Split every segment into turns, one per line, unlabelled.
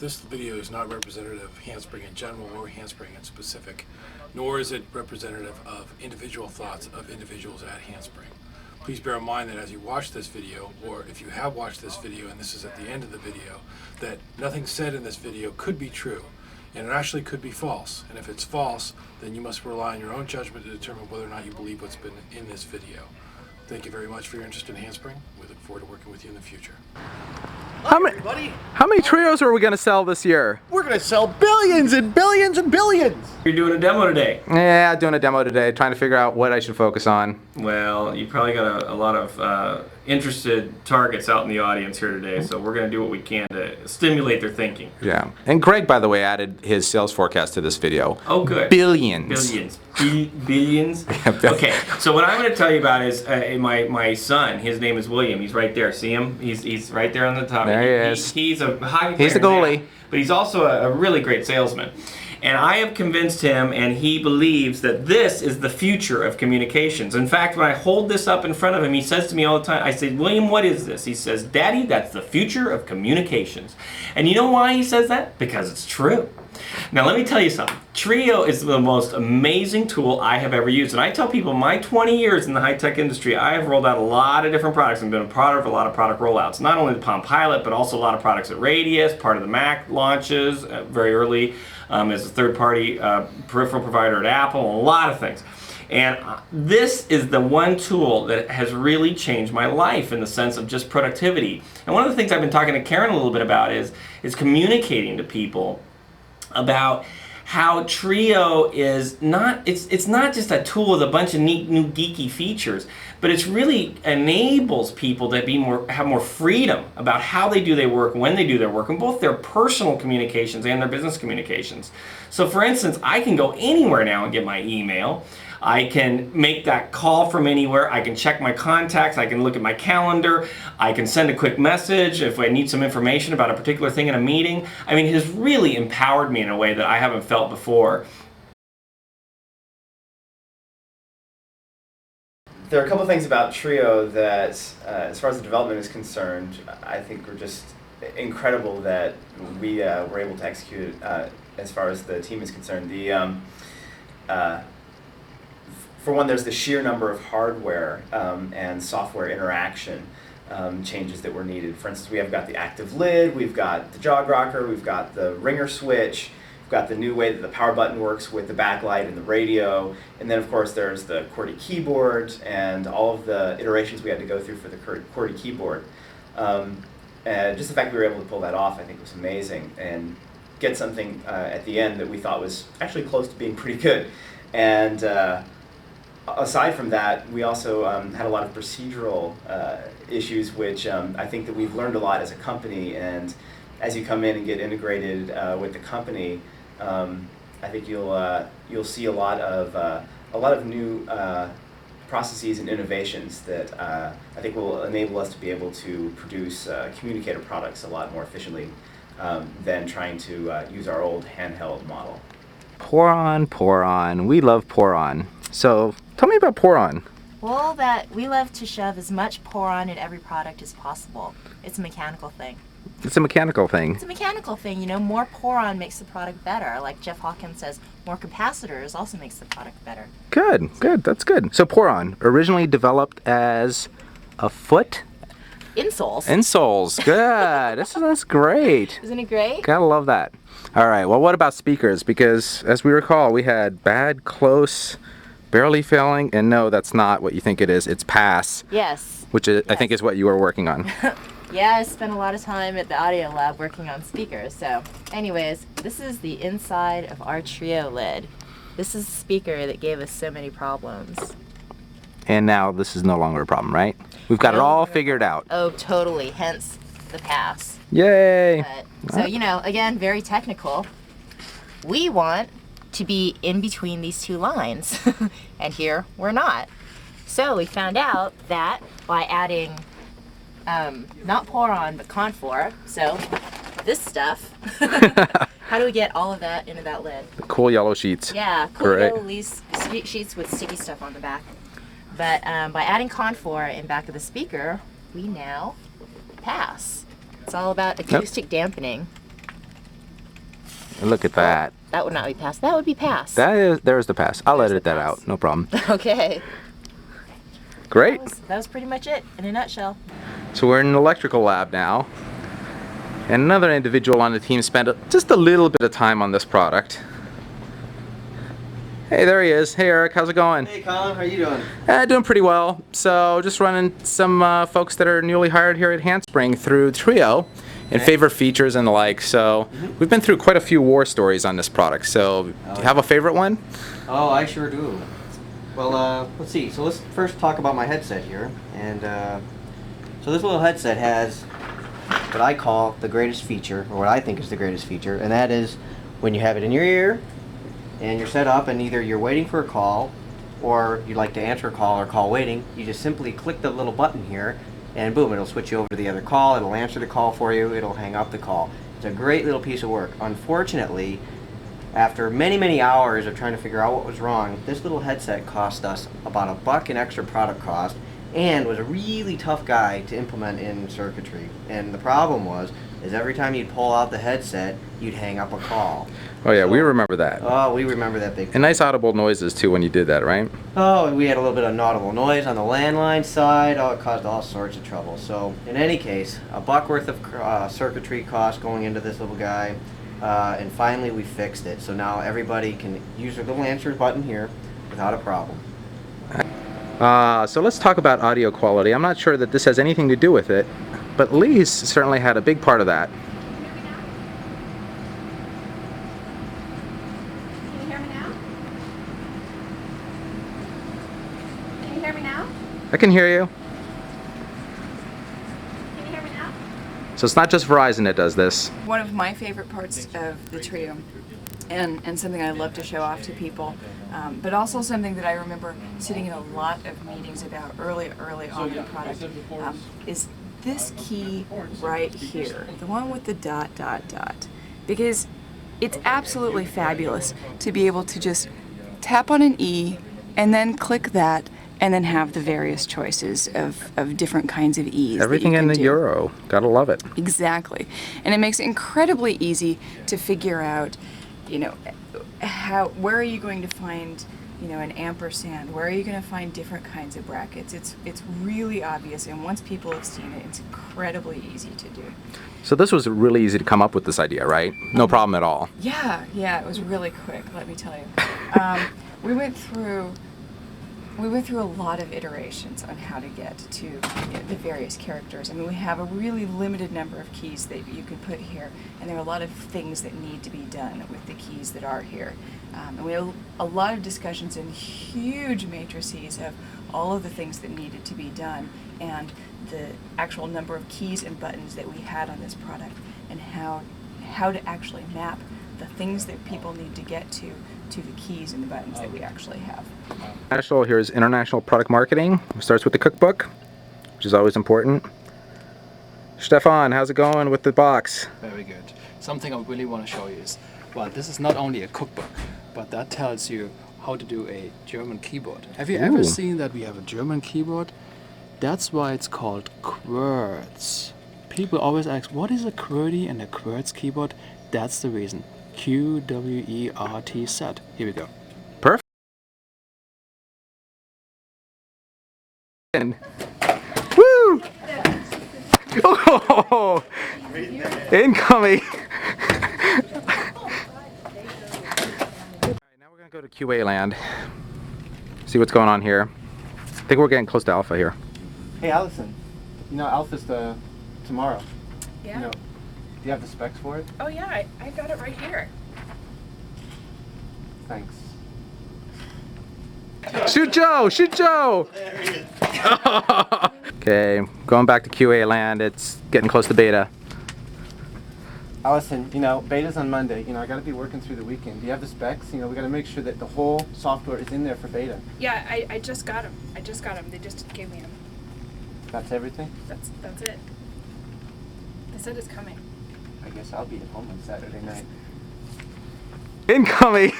This video is not representative of Handspring in general or Handspring in specific, nor is it representative of individual thoughts of individuals at Handspring. Please bear in mind that as you watch this video, or if you have watched this video and this is at the end of the video, that nothing said in this video could be true, and it actually could be false. And if it's false, then you must rely on your own judgment to determine whether or not you believe what's been in this video. Thank you very much for your interest in Handspring. We look forward to working with you in the future.
How many Treos are we going to sell this year?
We're going to sell billions and billions and billions!
You're doing a demo today.
Yeah, doing a demo today, trying to figure out what I should focus on.
Well, you probably got a lot of interested targets out in the audience here today, so we're going to do what we can to stimulate their thinking.
Yeah. And Greg, by the way, added his sales forecast to this video.
Oh, good.
Billions.
Billions. Billions? Okay, so what I'm going to tell you about is my son. His name is William. He's right there. See him? He's right there on the top.
There he is.
He's a hockey player.
He's the goalie.
Now, but he's also a really great salesman. And I have convinced him, and he believes that this is the future of communications. In fact, when I hold this up in front of him, he says to me all the time, I say, William, what is this? He says, Daddy, that's the future of communications. And you know why he says that? Because it's true. Now let me tell you something. Treo is the most amazing tool I have ever used. And I tell people, my 20 years in the high-tech industry, I have rolled out a lot of different products and been a part of a lot of product rollouts. Not only the Palm Pilot, but also a lot of products at Radius, part of the Mac launches very early, as a third-party peripheral provider at Apple, a lot of things. And this is the one tool that has really changed my life in the sense of just productivity. And one of the things I've been talking to Karen a little bit about is communicating to people about how Treo is not, it's not just a tool with a bunch of neat new geeky features, but it's really enables people to have more freedom about how they do their work, when they do their work, in both their personal communications and their business communications. So for instance, I can go anywhere now and get my email. I can make that call from anywhere. I can check my contacts. I can look at my calendar. I can send a quick message if I need some information about a particular thing in a meeting. I mean, it has really empowered me in a way that I haven't felt before.
There are a couple things about Treo that, as far as the development is concerned, I think are just incredible that we were able to execute as far as the team is concerned. For one, there's the sheer number of hardware and software interaction changes that were needed. For instance, we have got the active lid, we've got the jog rocker, we've got the ringer switch, we've got the new way that the power button works with the backlight and the radio, and then of course there's the QWERTY keyboard and all of the iterations we had to go through for the QWERTY keyboard. Just the fact that we were able to pull that off, I think, was amazing, and get something at the end that we thought was actually close to being pretty good. And aside from that, we also had a lot of procedural issues, which I think that we've learned a lot as a company. And as you come in and get integrated with the company, I think you'll see a lot of new processes and innovations that I think will enable us to be able to produce communicator products a lot more efficiently than trying to use our old handheld model.
Poron. We love Poron. So tell me about Poron.
Well, that we love to shove as much Poron in every product as possible. It's a mechanical thing.
It's a mechanical thing.
It's a mechanical thing. You know, more Poron makes the product better. Like Jeff Hawkins says, more capacitors also makes the product better.
Good. That's good. So Poron, originally developed as a foot?
Insoles.
Insoles. Good. That's great.
Isn't it great?
Gotta love that. All right. Well, what about speakers? Because as we recall, we had bad, close, barely failing, and no, that's not what you think it is. It's pass.
Yes.
Which is, I think is what you were working on.
Yeah, I spent a lot of time at the audio lab working on speakers. So anyways, this is the inside of our Treo lid. This is the speaker that gave us so many problems.
And now this is no longer a problem, right? We've got it all figured out.
Oh, totally. Hence the pass.
Yay!
So, you know, again, very technical. We want to be in between these two lines, and here we're not. So we found out that by adding not Poron, but Confor, so this stuff, how do we get all of that into that lid?
The cool yellow sheets.
Yeah, cool yellow sheets with sticky stuff on the back. But by adding Confor in back of the speaker, we now pass. It's all about acoustic dampening.
Look at that.
That would not be pass. That would be pass.
There's the pass. I'll
There's
edit
the
that
pass.
out. No problem.
Okay.
Great.
That was pretty much it in a nutshell.
So we're in an electrical lab now. And another individual on the team spent just a little bit of time on this product. Hey, there he is. Hey, Eric, how's it going?
Hey, Colin, how you doing?
Doing pretty well. So just running some folks that are newly hired here at Handspring through Treo and favorite features and the like. So we've been through quite a few war stories on this product. So do you have a favorite one?
Oh, I sure do. Well, let's see. So let's first talk about my headset here. And so this little headset has what I call the greatest feature, or what I think is the greatest feature, and that is when you have it in your ear and you're set up and either you're waiting for a call or you'd like to answer a call or call waiting, you just simply click the little button here and boom, it'll switch you over to the other call, it'll answer the call for you, it'll hang up the call. It's a great little piece of work. Unfortunately, after many, many hours of trying to figure out what was wrong, this little headset cost us about $1 in extra product cost and was a really tough guy to implement in circuitry. And the problem is every time you'd pull out the headset, you'd hang up a call.
Oh yeah, we remember that.
Oh, we remember that big.
And nice audible noises too when you did that, right?
Oh, and we had a little bit of audible noise on the landline side. Oh, it caused all sorts of trouble. So, in any case, $1 worth of circuitry cost going into this little guy, and finally we fixed it. So now everybody can use their little answer button here without a problem.
So let's talk about audio quality. I'm not sure that this has anything to do with it, but Lee's certainly had a big part of that.
Can you hear me now? Can you hear me now?
I can hear you.
Can you hear me now?
So it's not just Verizon that does this.
One of my favorite parts of the Treo, and something I love to show off to people, but also something that I remember sitting in a lot of meetings about early on in the product, is this key right here, the one with the ... Because it's absolutely fabulous to be able to just tap on an E and then click that and then have the various choices of different kinds of E's.
Everything in the Euro. Gotta love it.
Exactly. And it makes it incredibly easy to figure out, you know, where are you going to find, you know, an ampersand? Where are you going to find different kinds of brackets? It's really obvious, and once people have seen it, it's incredibly easy to do.
So this was really easy to come up with this idea, right? No problem at all.
Yeah, it was really quick, let me tell you. We went through a lot of iterations on how to get to, you know, the various characters. I mean, we have a really limited number of keys that you can put here, and there are a lot of things that need to be done with the keys that are here. And we had a lot of discussions in huge matrices of all of the things that needed to be done, and the actual number of keys and buttons that we had on this product, and how to actually map the things that people need to get to the keys and the buttons that we actually have.
International, here's international product marketing. It starts with the cookbook, which is always important. Stefan, how's it going with the box?
Very good. Something I really want to show you is, well, this is not only a cookbook, but that tells you how to do a German keyboard. Have you ever seen that we have a German keyboard? That's why it's called QWERTZ. People always ask, what is a QWERTY and a QWERTZ keyboard? That's the reason. QWERTZ. Here we go.
Perfect. Woo! Oh, incoming. Alright, now we're gonna go to QA land. See what's going on here. I think we're getting close to alpha here.
Hey, Allison. You know, alpha's tomorrow.
Yeah.
You know, do you have the specs for it?
Oh yeah, I got it right here.
Thanks.
Shoot Joe! Shoot Joe! Okay, going back to QA land. It's getting close to beta.
Allison, you know, beta's on Monday. You know, I got to be working through the weekend. Do you have the specs? You know, we got to make sure that the whole software is in there for beta.
Yeah, I just got them. I just got them. They just gave me them.
That's everything?
That's it. They said it's coming.
I guess I'll be at home on Saturday night.
Incoming!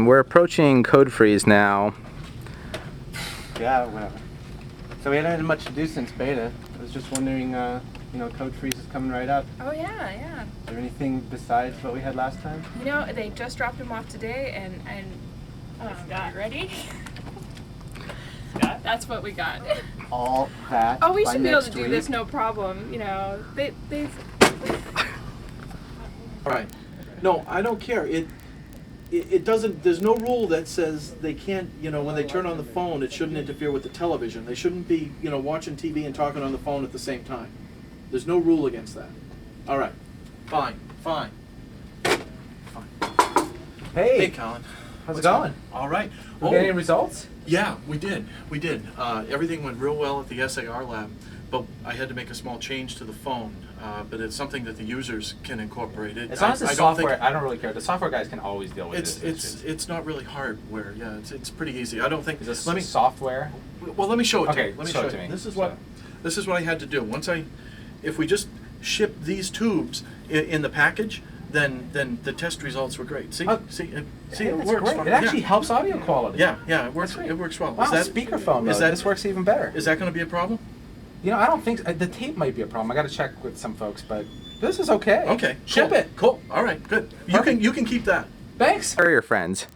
We're approaching code freeze now.
Yeah, whatever. So we haven't had much to do since beta. I was just wondering,
You know, code freeze is coming right up.
Oh yeah, yeah.
Is there anything besides what we had last time?
You know, they just dropped him off today, and Scott, ready? Scott, that's what we got.
All that.
Oh, we
by
should be able to
next
do
week?
this no problem. You know, they've.
All right. No, I don't care. It doesn't, there's no rule that says they can't, you know, when they turn on the phone, it shouldn't interfere with the television. They shouldn't be, you know, watching TV and talking on the phone at the same time. There's no rule against that. All right. Fine.
Hey,
Colin.
how's it going?
All right.
We get any results?
Yeah, we did. Everything went real well at the SAR lab, but I had to make a small change to the phone. But it's something that the users can incorporate.
As long as the software, I don't really care. The software guys can always deal with this.
It's not really hardware. Yeah, it's pretty easy. I don't think.
Is this software?
Well, let me show it to you.
Okay,
Let me
show
show
it to
you.
me.
This is what I had to do. If we just ship these tubes in the package, then the test results were great. See,
Oh,
it
That's
works.
great. It actually helps audio quality.
Yeah, it works. It works well.
Wow, speakerphone mode. This works even better.
Is that going to be a problem?
You know, I don't think the tape might be a problem. I got to check with some folks, but this is okay.
Okay,
ship
cool.
it.
Cool. All right, good. You can keep that.
Thanks. How are your friends?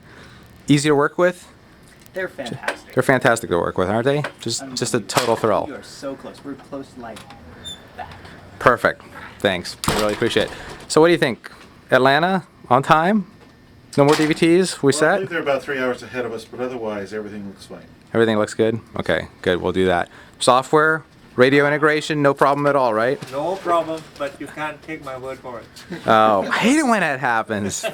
Easy to work with?
They're fantastic.
They're fantastic to work with, aren't they? Just a total thrill.
You are so close. We're close like that.
Perfect. Thanks. I really appreciate it. So what do you think? Atlanta on time? No more DVTs? We
I
set?
believe they're about 3 hours ahead of us, but otherwise everything looks fine.
Everything looks good? Okay, good. We'll do that. Software, radio integration, no problem at all, right?
No problem, but you can't take my word for it.
Oh, I hate it when that happens.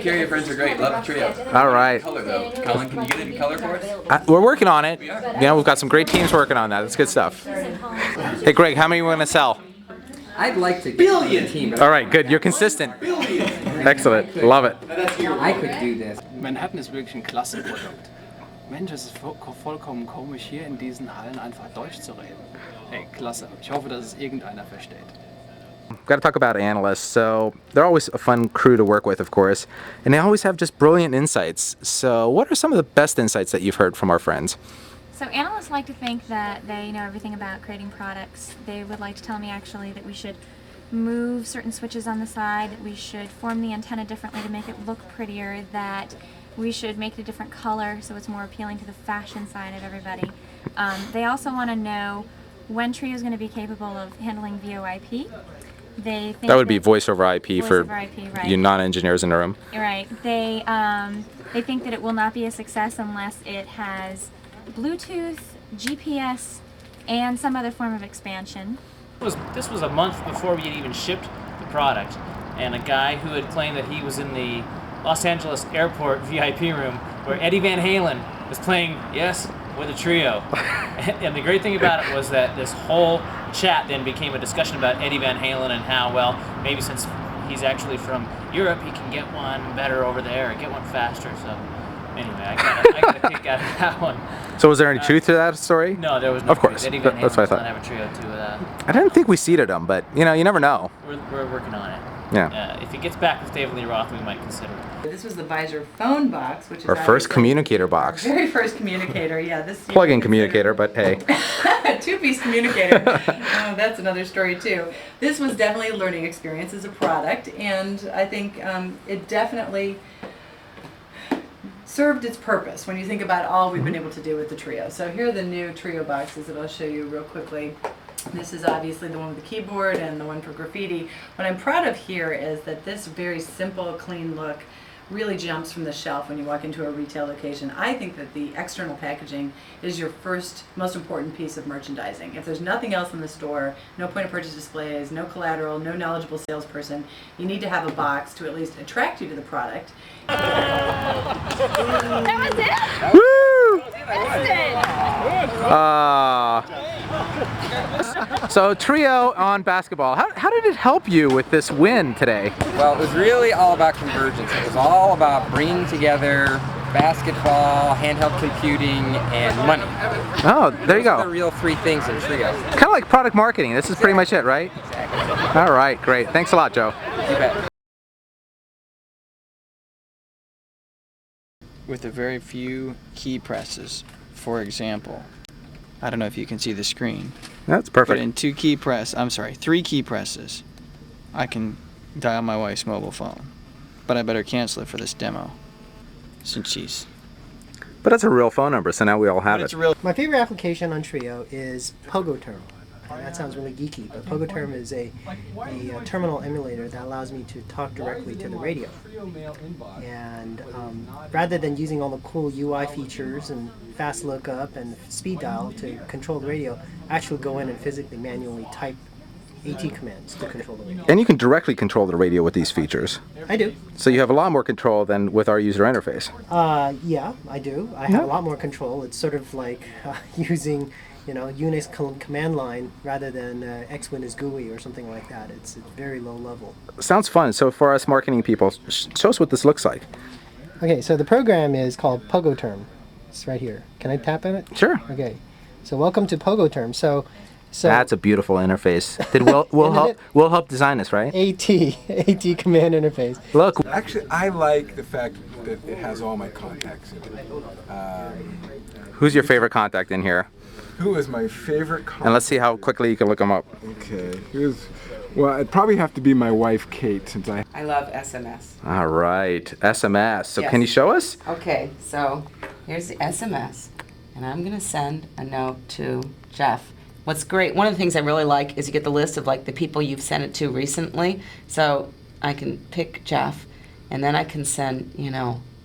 Your friends are great. Love the trio.
All right.
Color though. Colin, can you get it in color for us?
We're working on it. You know, we've got some great teams working on that. That's good stuff. Hey, Greg, how many are we going to sell?
I'd like to get a team.
All right, good. You're consistent. Excellent. Love it.
I could do this.
Manhattan ist wirklich ein klasse Produkt. Mensch, es ist vollkommen komisch, hier in diesen Hallen einfach Deutsch zu reden. Hey, klasse. Ich hoffe, dass es irgendeiner versteht.
Got to talk about analysts. So they're always a fun crew to work with, of course, and they always have just brilliant insights. So what are some of the best insights that you've heard from our friends?
So analysts like to think that they know everything about creating products. They would like to tell me actually that we should move certain switches on the side, that we should form the antenna differently to make it look prettier, that we should make it a different color so it's more appealing to the fashion side of everybody. They also want to know when Treo is going to be capable of handling VoIP. They think
That would be voice over IP for
IP, right.
you non-engineers in the room.
Right. They think that it will not be a success unless it has Bluetooth, GPS, and some other form of expansion.
This was a month before we had even shipped the product, and a guy who had claimed that he was in the Los Angeles airport VIP room where Eddie Van Halen was playing, yes, with a trio. And the great thing about it was that this whole chat then became a discussion about Eddie Van Halen and how, well, maybe since he's actually from Europe, he can get one better over there, get one faster. So anyway, I got a kick out of that one.
So was there any truth to that story?
No, there was no
Of course.
truth. Eddie Van Halen
That's what I
does not
thought.
have a trio to
I didn't think we seeded them, but you know, you never know.
we're working on it.
Yeah.
If he gets back with David Lee Roth, we might consider it.
This was the Visor phone box, which is
Our first
obviously
communicator box.
our very first communicator. Yeah, this
Plug-in communicator, but hey.
two-piece communicator. Oh, that's another story too. This was definitely a learning experience as a product, and I think it definitely served its purpose when you think about all we've been able to do with the Treo. So here are the new Treo boxes that I'll show you real quickly. This is obviously the one with the keyboard and the one for graffiti. What I'm proud of here is that this very simple, clean look really jumps from the shelf when you walk into a retail location. I think that the external packaging is your first, most important piece of merchandising. If there's nothing else in the store, no point of purchase displays, no collateral, no knowledgeable salesperson, you need to have a box to at least attract you to the product.
That was it?
Woo!
Excellent.
So Treo on basketball. How did it help you with this win today?
Well, it was really all about convergence. It was all about bringing together basketball, handheld computing, and money.
Oh, there you
Those are
go.
the real three things in Treo.
Kind of like product marketing. This is pretty much it, right?
Exactly.
All right, great. Thanks a lot, Joe.
You bet.
With a very few key presses. For example,
I don't know if you can see the screen.
That's
But
perfect.
in 3 key presses, I can dial my wife's mobile phone. But I better cancel it for this demo, since she's.
But that's a real phone number, so now we all have it.
My favorite application on Treo is PogoTerm. And that sounds really geeky, but PogoTerm is a terminal emulator that allows me to talk directly to the radio. And rather than using all the cool UI features and fast lookup and speed dial to control the radio, I actually go in and physically manually type AT commands to control the radio.
And you can directly control the radio with these features.
I do.
So you have a lot more control than with our user interface.
Yeah, I do. I have a lot more control. It's sort of like using, Unix command line rather than X Windows GUI or something like that. It's very low level.
Sounds fun. So for us marketing people, show us what this looks like.
Okay, so the program is called PogoTerm. It's right here. Can I tap on it?
Sure.
Okay. So welcome to PogoTerm. So
That's a beautiful interface. We'll help design this, right?
AT command interface.
Look.
Actually, I like the fact that it has all my contacts in it.
Who's your favorite contact in here?
Who is my favorite contact?
And let's see how quickly you can look them up.
Okay. Well, it'd probably have to be my wife, Kate, since I
love SMS.
All right, SMS. So
Yes.
can you show us?
Okay, so here's the SMS, and I'm gonna send a note to Jeff. What's great, one of the things I really like is you get the list of like the people you've sent it to recently. So I can pick Jeff, and then I can send,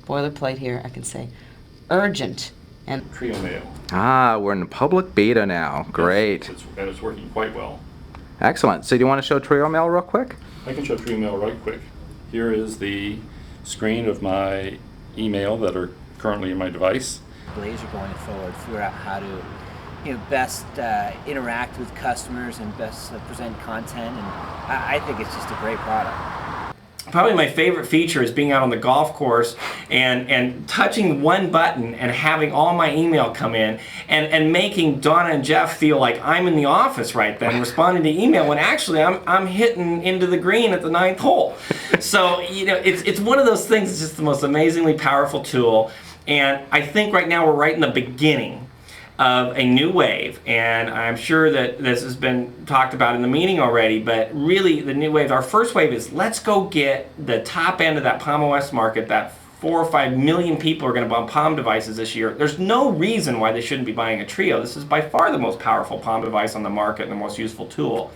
boilerplate here, I can say urgent and
Treo Mail.
Ah, we're in the public beta now. Great.
And it's working quite well.
Excellent. So do you want to show Treo Mail real quick?
I can show Treo Mail right quick. Here is the screen of my email that are currently in my device.
Laser going forward, figure out how to best interact with customers and best present content, and I think it's just a great product.
Probably my favorite feature is being out on the golf course and touching one button and having all my email come in and making Donna and Jeff feel like I'm in the office right then responding to email when actually I'm hitting into the green at the 9th hole. So it's one of those things. It's just the most amazingly powerful tool, and I think right now we're right in the beginning of a new wave, and I'm sure that this has been talked about in the meeting already, but really the new wave, our first wave is let's go get the top end of that Palm OS market, that 4 or 5 million people are going to buy Palm devices this year. There's no reason why they shouldn't be buying a Treo. This is by far the most powerful Palm device on the market and the most useful tool.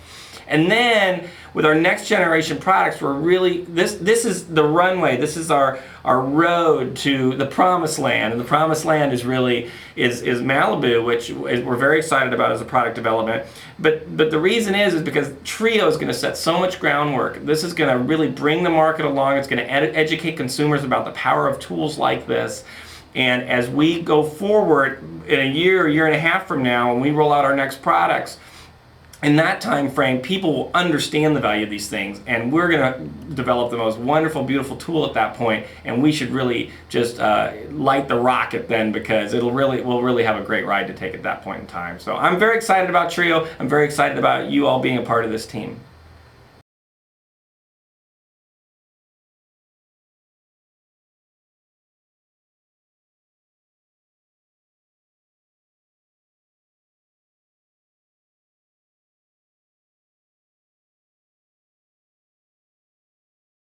And then with our next generation products, we're really, this is the runway, this is our road to the promised land. And the promised land is really, is Malibu, which we're very excited about as a product development. But the reason is because Treo is going to set so much groundwork. This is going to really bring the market along. It's going to educate consumers about the power of tools like this. And as we go forward in a year and a half from now, when we roll out our next products, in that time frame, people will understand the value of these things, and we're going to develop the most wonderful, beautiful tool at that point, and we should really just light the rocket then, because we'll really have a great ride to take at that point in time. So I'm very excited about Treo. I'm very excited about you all being a part of this team.